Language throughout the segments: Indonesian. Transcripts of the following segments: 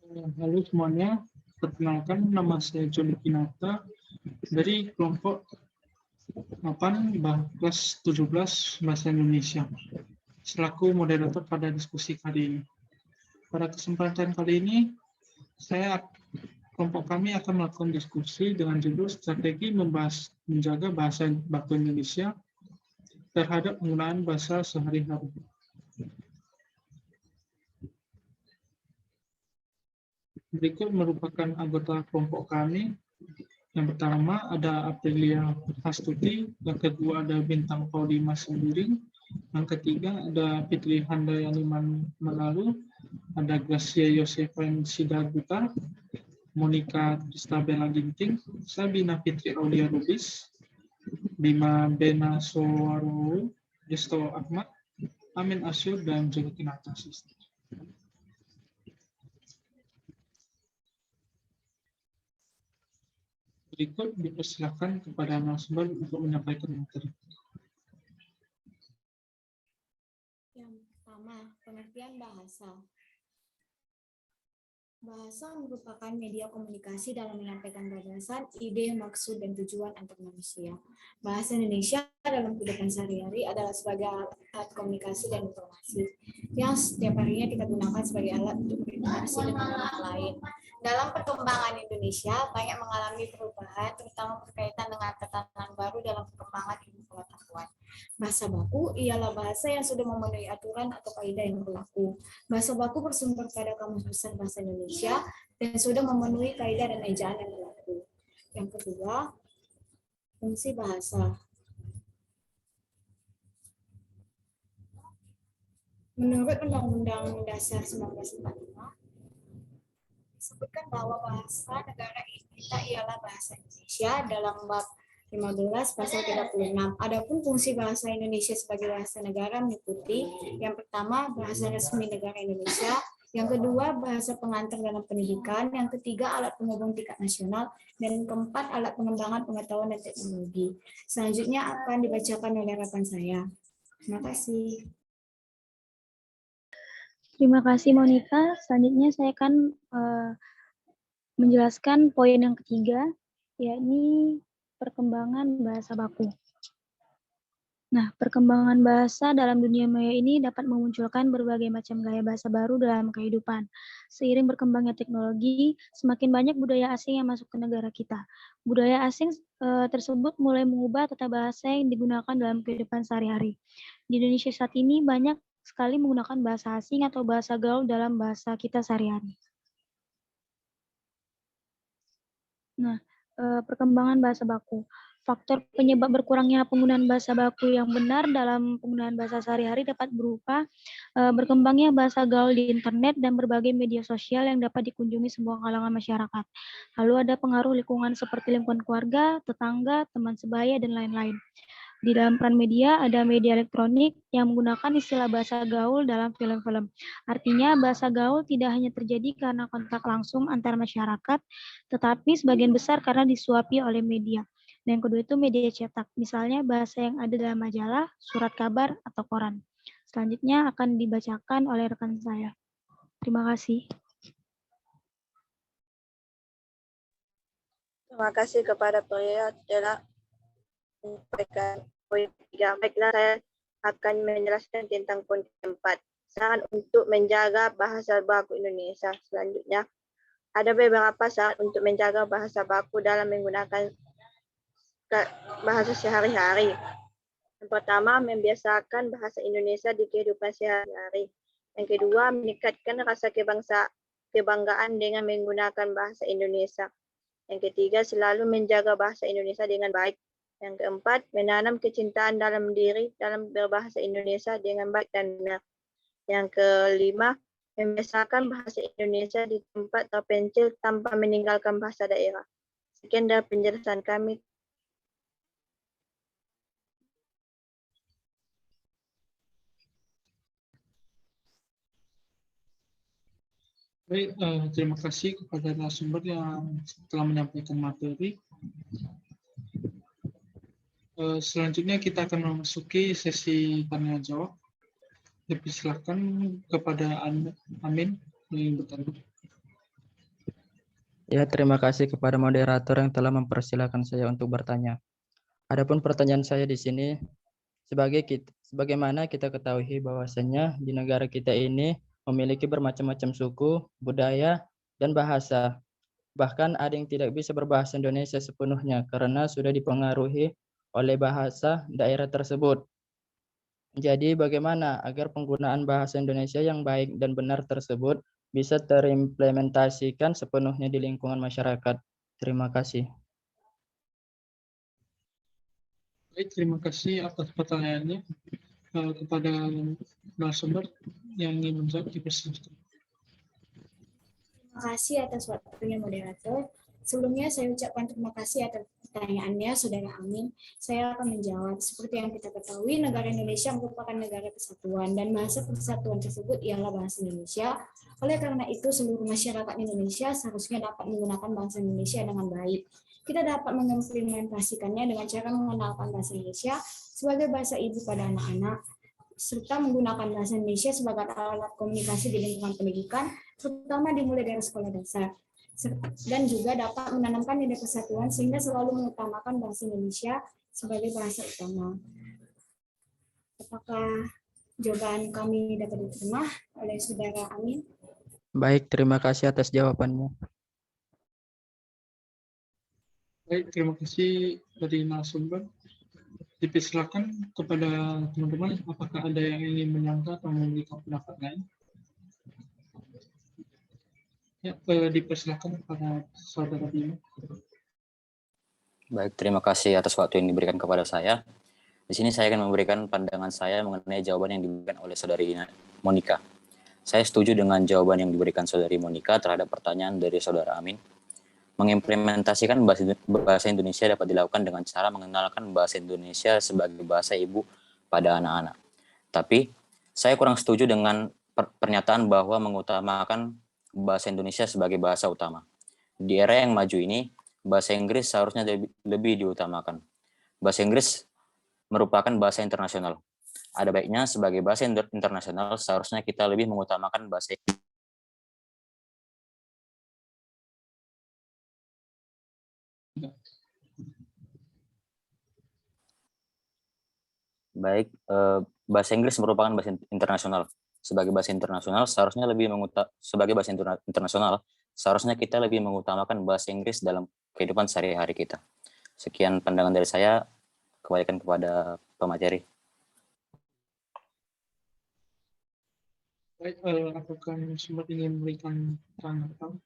Halo semuanya, perkenalkan nama saya Joni Kinata dari kelompok 8 kelas 17 Bahasa Indonesia selaku moderator pada diskusi kali ini. Pada kesempatan kali ini, kelompok kami akan melakukan diskusi dengan judul strategi menjaga bahasa baku Indonesia terhadap penggunaan bahasa sehari-hari. Berikut merupakan anggota kelompok kami. Yang pertama ada Aprilia Astuti, yang kedua ada Bintang Paulima Sembiring, yang ketiga ada Fitri Handayani Manalu, ada Gracia Yosefan Sidaguta, Monica Kristabella Ginting, Sabina Fitri Aulia Rubis, Bima Bena Sowaro, Desto Ahmad, Amin Asyur, dan Joni Kinata. Berikut dipersilakan kepada narasumber untuk menyampaikan materi. Yang pertama, pengertian bahasa. Bahasa merupakan media komunikasi dalam menyampaikan gagasan, ide, maksud, dan tujuan antar manusia. Bahasa Indonesia dalam kehidupan sehari-hari adalah sebagai alat komunikasi dan informasi yang setiap harinya kita gunakan sebagai alat untuk berinteraksi dengan orang lain. Dalam perkembangan Indonesia banyak mengalami perubahan, terutama berkaitan dengan tatanan baru dalam perkembangan ilmu pengetahuan. Bahasa baku ialah bahasa yang sudah memenuhi aturan atau kaidah yang berlaku. Bahasa baku bersumber pada Kamus Besar Bahasa Indonesia dan sudah memenuhi kaidah dan ejaan yang berlaku. Yang kedua, fungsi bahasa. Menurut Undang-Undang Dasar 1945, disebutkan bahwa bahasa negara kita ialah bahasa Indonesia dalam bab 15 pasal 36. Adapun fungsi bahasa Indonesia sebagai bahasa negara meliputi yang pertama bahasa resmi negara Indonesia, yang kedua bahasa pengantar dalam pendidikan, yang ketiga alat penghubung tingkat nasional, dan keempat alat pengembangan pengetahuan dan teknologi. Selanjutnya akan dibacakan oleh rekan saya. Terima kasih. Terima kasih Monica. Selanjutnya saya akan menjelaskan poin yang ketiga, yakni perkembangan bahasa baku. Nah, perkembangan bahasa dalam dunia maya ini dapat memunculkan berbagai macam gaya bahasa baru dalam kehidupan. Seiring berkembangnya teknologi, semakin banyak budaya asing yang masuk ke negara kita. Budaya asing tersebut mulai mengubah tata bahasa yang digunakan dalam kehidupan sehari-hari. Di Indonesia saat ini banyak sekali menggunakan bahasa asing atau bahasa gaul dalam bahasa kita sehari-hari. Nah, perkembangan bahasa baku. Faktor penyebab berkurangnya penggunaan bahasa baku yang benar dalam penggunaan bahasa sehari-hari dapat berupa berkembangnya bahasa gaul di internet dan berbagai media sosial yang dapat dikunjungi semua kalangan masyarakat. Lalu ada pengaruh lingkungan seperti lingkungan keluarga, tetangga, teman sebaya, dan lain-lain. Di dalam peran media, ada media elektronik yang menggunakan istilah bahasa gaul dalam film-film. Artinya, bahasa gaul tidak hanya terjadi karena kontak langsung antar masyarakat, tetapi sebagian besar karena disuapi oleh media. Dan yang kedua itu media cetak, misalnya bahasa yang ada dalam majalah, surat kabar, atau koran. Selanjutnya akan dibacakan oleh rekan saya. Terima kasih. Terima kasih kepada Toya telah menyampaikan poin 3. Baiklah, saya akan menjelaskan tentang poin 4. Saran untuk menjaga bahasa baku Indonesia. Selanjutnya, ada beberapa saran untuk menjaga bahasa baku dalam menggunakan bahasa sehari-hari. Yang pertama, membiasakan bahasa Indonesia di kehidupan sehari-hari. Yang kedua, meningkatkan rasa kebanggaan dengan menggunakan bahasa Indonesia. Yang ketiga, selalu menjaga bahasa Indonesia dengan baik. Yang keempat, menanam kecintaan dalam diri dalam berbahasa Indonesia dengan baik dan benar. Yang kelima, membiasakan bahasa Indonesia di tempat terpencil tanpa meninggalkan bahasa daerah. Sekian dari penjelasan kami. Baik, terima kasih kepada narasumber yang telah menyampaikan materi. Selanjutnya kita akan memasuki sesi tanya jawab. Dipersilakan kepada Amin yang bertanya. Ya, terima kasih kepada moderator yang telah mempersilahkan saya untuk bertanya. Adapun pertanyaan saya di sini, sebagaimana kita ketahui bahwasanya di negara kita ini memiliki bermacam-macam suku, budaya, dan bahasa. Bahkan ada yang tidak bisa berbahasa Indonesia sepenuhnya karena sudah dipengaruhi oleh bahasa daerah tersebut. Jadi bagaimana agar penggunaan bahasa Indonesia yang baik dan benar tersebut bisa terimplementasikan sepenuhnya di lingkungan masyarakat? Terima kasih. Baik, terima kasih atas pertanyaannya. Kepada narasumber yang ingin menjawab dipersilakan. Terima kasih atas waktunya moderator. Sebelumnya saya ucapkan terima kasih atas pertanyaannya, Saudara Amin. Saya akan menjawab. Seperti yang kita ketahui, negara Indonesia merupakan negara kesatuan dan bahasa persatuan tersebut ialah bahasa Indonesia. Oleh karena itu, seluruh masyarakat Indonesia seharusnya dapat menggunakan bahasa Indonesia dengan baik. Kita dapat mengimplementasikannya dengan cara mengenalkan bahasa Indonesia sebagai bahasa ibu pada anak-anak, serta menggunakan bahasa Indonesia sebagai alat komunikasi di lingkungan pendidikan, terutama dimulai dari sekolah dasar. Dan juga dapat menanamkan nilai persatuan sehingga selalu mengutamakan bahasa Indonesia sebagai bahasa utama. Apakah jawaban kami dapat diterima oleh Saudara Amin? Baik, terima kasih atas jawabannya. Baik, terima kasih dari narasumber. Dipersilakan kepada teman-teman, apakah ada yang ingin menyangka atau memberikan pendapat lain? Ya, dipersilakan kepada Saudara Bima. Baik, terima kasih atas waktu yang diberikan kepada saya. Di sini saya akan memberikan pandangan saya mengenai jawaban yang diberikan oleh Saudari Monica. Saya setuju dengan jawaban yang diberikan Saudari Monica terhadap pertanyaan dari Saudara Amin. Mengimplementasikan bahasa Indonesia dapat dilakukan dengan cara mengenalkan bahasa Indonesia sebagai bahasa ibu pada anak-anak. Tapi, saya kurang setuju dengan pernyataan bahwa mengutamakan bahasa Indonesia sebagai bahasa utama. Di era yang maju ini, bahasa Inggris seharusnya lebih diutamakan. Bahasa Inggris merupakan bahasa internasional. Ada baiknya sebagai bahasa internasional seharusnya kita lebih mengutamakan bahasa Inggris. Baik, bahasa Inggris merupakan bahasa internasional. Sebagai bahasa internasional seharusnya kita lebih mengutamakan bahasa Inggris dalam kehidupan sehari-hari kita. Sekian pandangan dari saya, kembalikan kepada pemateri. Baik, apakah semua ingin memberikan tanggapan?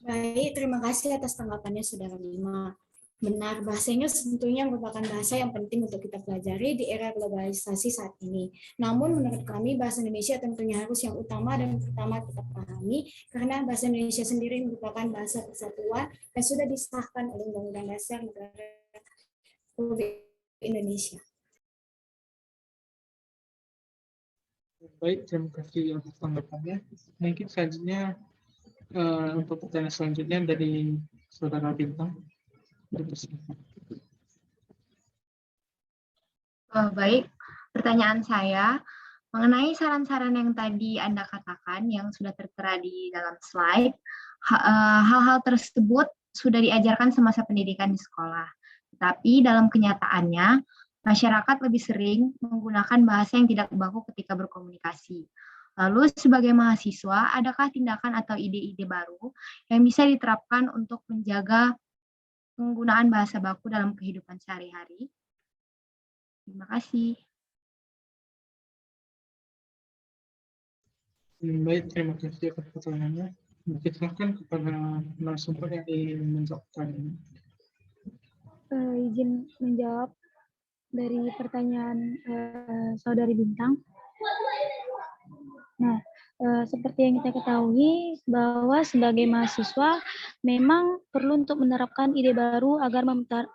Baik, terima kasih atas tanggapannya Saudara Bima. Benar, bahasa Inggris tentunya merupakan bahasa yang penting untuk kita pelajari di era globalisasi saat ini. Namun menurut kami bahasa Indonesia tentunya harus yang utama dan pertama kita pahami karena bahasa Indonesia sendiri merupakan bahasa persatuan dan sudah disahkan oleh Undang-Undang Dasar Negara Republik Indonesia. Baik, terima kasih atas tanggapannya. Mungkin selanjutnya untuk pertanyaan selanjutnya dari Saudara Bintang. Baik, pertanyaan saya mengenai saran-saran yang tadi Anda katakan yang sudah tertera di dalam slide, hal-hal tersebut sudah diajarkan semasa pendidikan di sekolah. Tetapi dalam kenyataannya, masyarakat lebih sering menggunakan bahasa yang tidak baku ketika berkomunikasi. Lalu sebagai mahasiswa, adakah tindakan atau ide-ide baru yang bisa diterapkan untuk menjaga penggunaan bahasa baku dalam kehidupan sehari-hari? Terima kasih. Baik, terima kasih atas pertanyaannya. Silakan kepada narasumber yang ingin menjawabkan. Izin menjawab dari pertanyaan Saudari Bintang. Nah, seperti yang kita ketahui bahwa sebagai mahasiswa memang perlu untuk menerapkan ide baru agar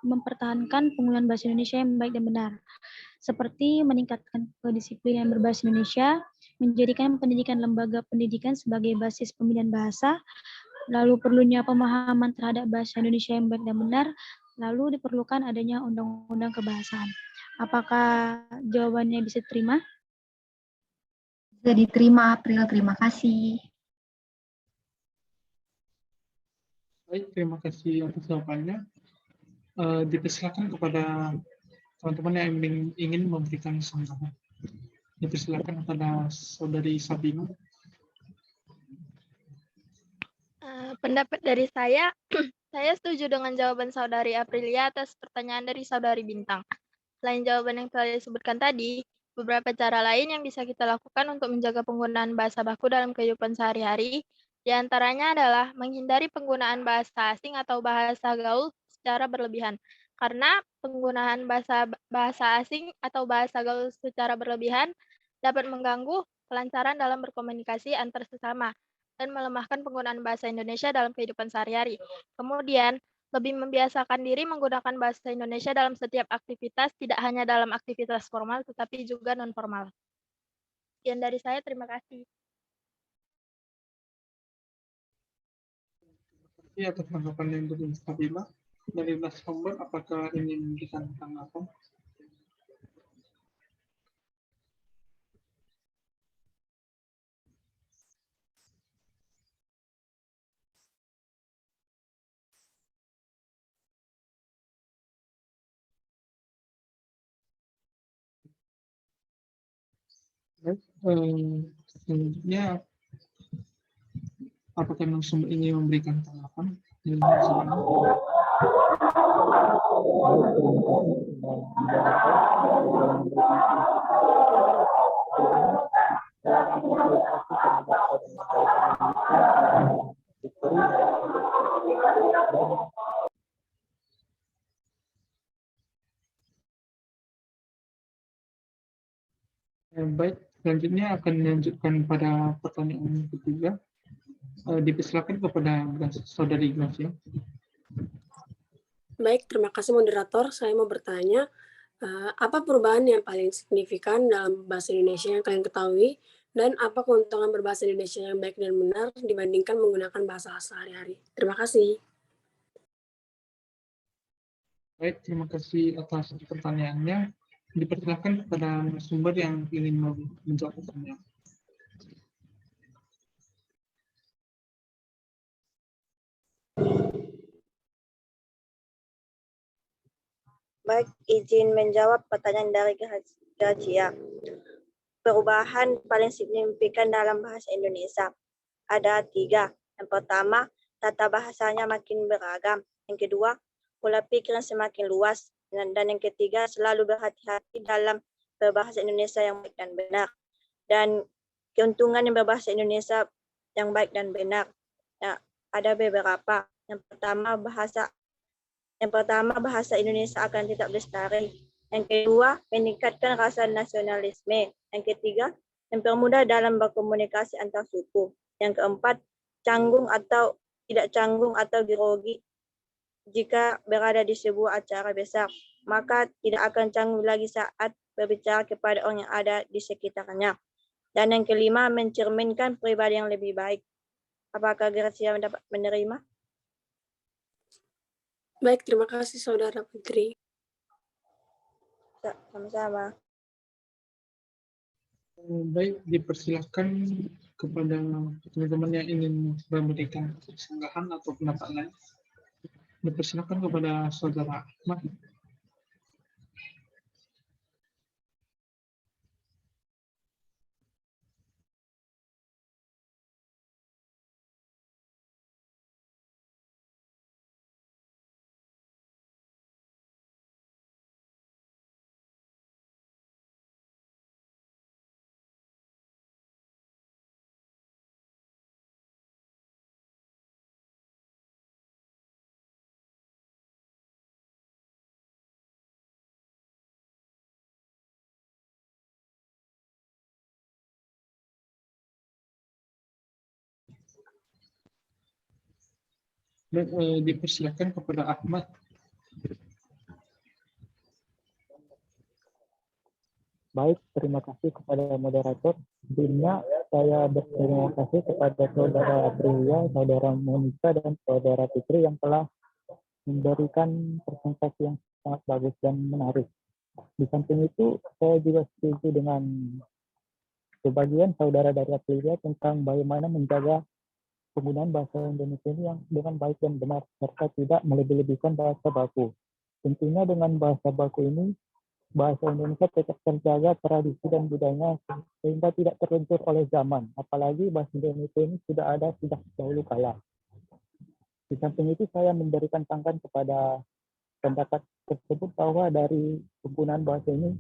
mempertahankan penggunaan bahasa Indonesia yang baik dan benar. Seperti meningkatkan kedisiplinan berbahasa Indonesia, menjadikan pendidikan lembaga pendidikan sebagai basis pemilihan bahasa, lalu perlunya pemahaman terhadap bahasa Indonesia yang baik dan benar, lalu diperlukan adanya undang-undang kebahasaan. Apakah jawabannya bisa diterima? Bisa diterima, April. Terima kasih. Baik, terima kasih atas jawabannya. Dipersilakan kepada teman-teman yang ingin memberikan sanggahan. Dipersilakan kepada Saudari Sabina. Pendapat dari saya, saya setuju dengan jawaban Saudari Aprilia atas pertanyaan dari Saudari Bintang. Selain jawaban yang telah disebutkan tadi, beberapa cara lain yang bisa kita lakukan untuk menjaga penggunaan bahasa baku dalam kehidupan sehari-hari, di antaranya adalah menghindari penggunaan bahasa asing atau bahasa gaul secara berlebihan. Karena penggunaan bahasa asing atau bahasa gaul secara berlebihan dapat mengganggu kelancaran dalam berkomunikasi antar sesama dan melemahkan penggunaan bahasa Indonesia dalam kehidupan sehari-hari. Kemudian, lebih membiasakan diri menggunakan bahasa Indonesia dalam setiap aktivitas, tidak hanya dalam aktivitas formal, tetapi juga non-formal. Sekian dari saya, terima kasih. Ini atas tanggapan yang dari Sabina. Dari narasumber, apakah ingin memberikan tanggapan? Baik, selanjutnya apakah narasumber ingin memberikan tanggapan? Baik, selanjutnya akan dilanjutkan pada pertanyaan ketiga. Dipersilakan kepada Saudari Gracia. Baik, terima kasih moderator. Saya mau bertanya, apa perubahan yang paling signifikan dalam bahasa Indonesia yang kalian ketahui, dan apa keuntungan berbahasa Indonesia yang baik dan benar dibandingkan menggunakan bahasa sehari-hari? Terima kasih. Baik, terima kasih atas pertanyaannya. Dipersilakan kepada sumber yang ingin menjawab pertanyaan. Baik, izin menjawab pertanyaan dari Gracia. Perubahan paling signifikan dalam bahasa Indonesia ada 3. Yang pertama, tata bahasanya makin beragam. Yang kedua, pola pikir yang semakin luas. Dan yang ketiga, selalu berhati-hati dalam berbahasa Indonesia yang baik dan benar. Dan keuntungan yang berbahasa Indonesia yang baik dan benar, ya, ada beberapa. Yang pertama, bahasa Indonesia akan tetap lestari. Yang kedua, meningkatkan rasa nasionalisme. Yang ketiga, mempermudah dalam berkomunikasi antar suku. Yang keempat, canggung atau tidak canggung atau grogi jika berada di sebuah acara besar, maka tidak akan canggung lagi saat berbicara kepada orang yang ada di sekitarnya. Dan yang kelima, mencerminkan pribadi yang lebih baik. Apakah Gracia dapat menerima? Baik, terima kasih Saudara Putri. Sama-sama. Baik, dipersilakan kepada teman-teman yang ingin memberikan sanggahan atau pendapat lain. Dipersilakan kepada Saudara Ahmad. Dipersilakan kepada Ahmad. Baik, terima kasih kepada moderator. Sebelumnya saya berterima kasih kepada Saudara Aprilia, Saudara Monica, dan Saudara Fitri yang telah memberikan presentasi yang sangat bagus dan menarik. Di samping itu, saya juga setuju dengan sebagian saudara dari Aprilia tentang bagaimana menjaga penggunaan bahasa Indonesia ini yang dengan baik dan benar, serta tidak melebih-lebihkan bahasa baku. Tentunya dengan bahasa baku ini, bahasa Indonesia tetap terjaga tradisi dan budayanya sehingga tidak terlentur oleh zaman. Apalagi bahasa Indonesia ini sudah ada sejak dahulu kala. Di samping itu saya memberikan tanggapan kepada pendapat tersebut bahwa dari penggunaan bahasa ini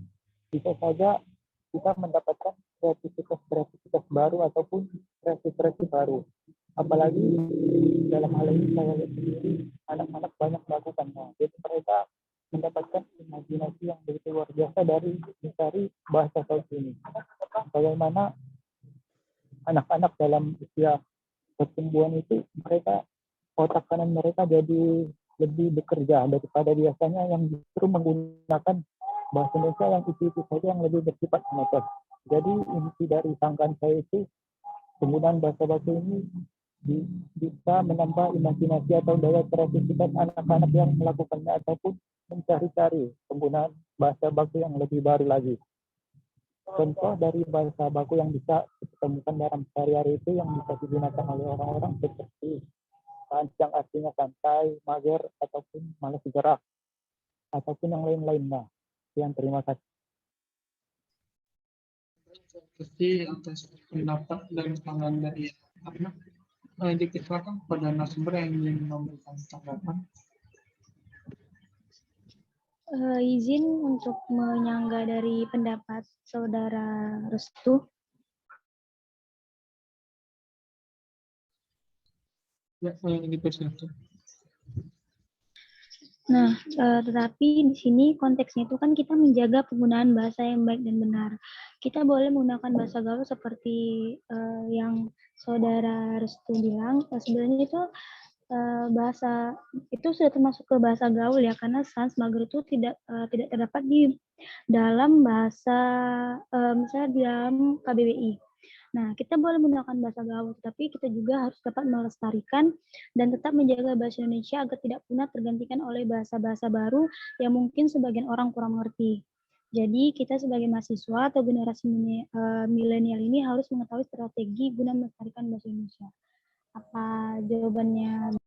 bisa saja kita mendapatkan kreativitas baru ataupun kreasi baru. Apalagi dalam hal ini saya lihat sendiri anak-anak banyak melakukannya. Jadi mereka mendapatkan imajinasi yang begitu luar biasa dari mencari bahasa Saud ini. Bagaimana anak-anak dalam usia pertumbuhan itu mereka otak kanan mereka jadi lebih bekerja daripada biasanya yang justru menggunakan bahasa Indonesia yang itu saja yang lebih bersifat monoton. Jadi inti dari sangkaan saya itu penggunaan bahasa baku ini bisa menambah imajinasi atau daya kreativitas anak-anak yang melakukannya ataupun mencari-cari penggunaan bahasa baku yang lebih baru lagi. Contoh dari bahasa baku yang bisa ditemukan dalam sehari-hari itu yang bisa digunakan oleh orang-orang seperti yang artinya santai, mager, ataupun malas gerak, ataupun yang lain-lainnya. Sekian, terima kasih. Terima kasih atas pendapat dan pandangan dari anak. Dipersilakan kepada narasumber yang ingin memberikan tanggapan. Izin untuk menyangga dari pendapat Saudara Restu. Ya, dipersilakan. Nah, tetapi di sini konteksnya itu kan kita menjaga penggunaan bahasa yang baik dan benar. Kita boleh menggunakan bahasa gaul seperti yang Saudara Restu bilang. Sebenarnya itu bahasa itu sudah termasuk ke bahasa gaul ya, karena sans mager itu tidak terdapat di dalam bahasa misalnya di dalam KBBI. Nah, kita boleh menggunakan bahasa gaul, tapi kita juga harus dapat melestarikan dan tetap menjaga bahasa Indonesia agar tidak punah tergantikan oleh bahasa-bahasa baru yang mungkin sebagian orang kurang mengerti. Jadi, kita sebagai mahasiswa atau generasi milenial ini harus mengetahui strategi guna melestarikan bahasa Indonesia. Apa jawabannya?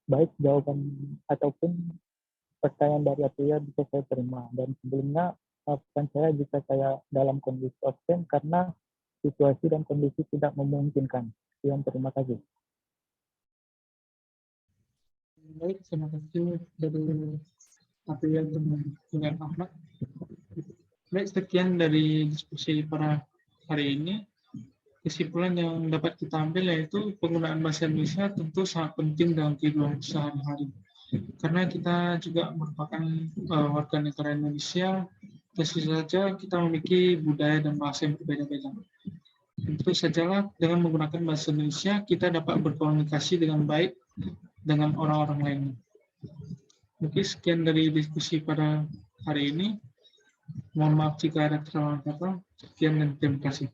Baik, jawaban ataupun pertanyaan dari Aprilia bisa saya terima. Dan sebelumnya, maafkan saya jika saya dalam kondisi absen karena situasi dan kondisi tidak memungkinkan. Sekian, terima kasih. Baik, terima kasih dari Aprilia dengan Ahmad. Baik, sekian dari diskusi pada hari ini. Kesimpulan yang dapat kita ambil yaitu penggunaan bahasa Indonesia tentu sangat penting dalam kehidupan sehari-hari. Karena kita juga merupakan warga negara Indonesia, tentu saja kita memiliki budaya dan bahasa yang berbeda-beda. Tentu sajalah dengan menggunakan bahasa Indonesia, kita dapat berkomunikasi dengan baik dengan orang-orang lainnya. Mungkin sekian dari diskusi pada hari ini. Mohon maaf jika ada kesalahan kata. Sekian dan terima kasih.